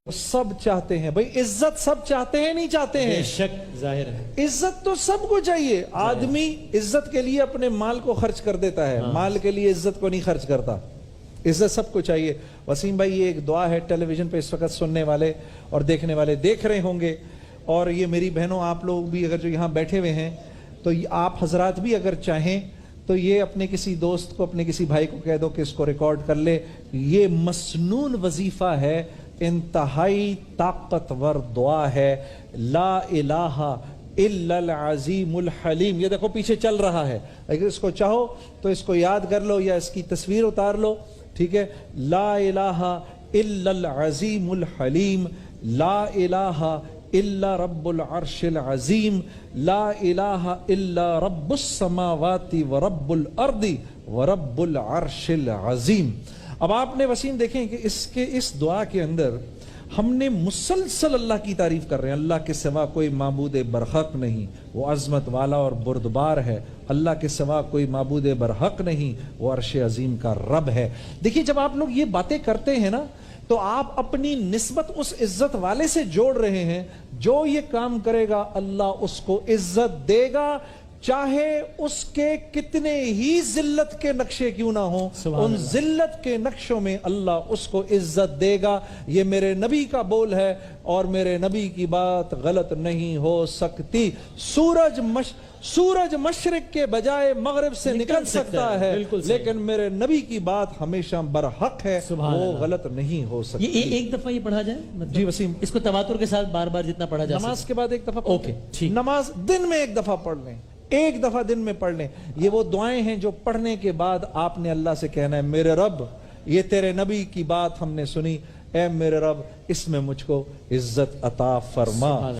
सब चाहते हैं भाई, इज्जत सब चाहते हैं नहीं चाहते हैं? बेशक जाहिर है, इज्जत तो सबको चाहिए। आदमी इज्जत के लिए अपने माल को खर्च कर देता है, माल के लिए इज्जत को नहीं खर्च करता। इज्जत सबको चाहिए। वसीम भाई, ये एक दुआ है, टेलीविजन पे इस वक्त सुनने वाले और देखने वाले देख रहे होंगे, और ये मेरी बहनों आप लोग भी अगर जो यहाँ बैठे हुए हैं, तो आप हजरात भी अगर चाहें तो ये अपने किसी दोस्त को, अपने किसी भाई को कह दो कि इसको रिकॉर्ड कर ले। ये मसनून वजीफा है, इंतहाई ताकतवर दुआ है। ला इलाहा इल्लल अज़ीमुल हलीम। ये देखो पीछे चल रहा है, अगर इसको चाहो तो इसको याद कर लो या इसकी तस्वीर उतार लो, ठीक है। ला इलाहा इल्लल अज़ीमुल हलीम, ला इलाहा इल्ला रब्बुल अर्शिल अज़ीम, ला इलाहा इल्ला रब्बुस समावाति व रब्बुल अर्दी व रब्बुल अर्शिल अज़ीम। अब आपने वसीम देखें कि इसके इस दुआ के अंदर हमने मुसलसल अल्लाह की तारीफ कर रहे हैं। अल्लाह के सिवा कोई माबूद बरहक नहीं, वो अजमत वाला और बुर्दबार है। अल्लाह के सिवा कोई माबूद बरहक नहीं, वो अर्श अजीम का रब है। देखिए, जब आप लोग ये बातें करते हैं ना, तो आप अपनी निस्बत उस इज्जत वाले से जोड़ रहे हैं। जो ये काम करेगा अल्लाह उसको इज्जत देगा, चाहे उसके कितने ही जिल्लत के नक्शे क्यों ना हो, उन जिल्लत के नक्शों में अल्लाह उसको इज्जत देगा। ये मेरे नबी का बोल है और मेरे नबी की बात गलत नहीं हो सकती। सूरज मशरिक के बजाय मगरिब से निकल सकता है, लेकिन मेरे नबी की बात हमेशा बरहक है, वो गलत नहीं हो सकती। ये एक दफा ये पढ़ा जाए, मतलब जी वसीम, इसको तवातुर के साथ बार बार जितना पढ़ा जाए, नमाज के बाद एक दफा। ओके, ठीक। नमाज दिन में एक दफा पढ़ लें, एक दफा दिन में पढ़ लें। ये वो दुआएं हैं जो पढ़ने के बाद आपने अल्लाह से कहना है, मेरे रब, ये तेरे नबी की बात हमने सुनी, ऐ मेरे रब, इसमें मुझको इज्जत अता फरमा।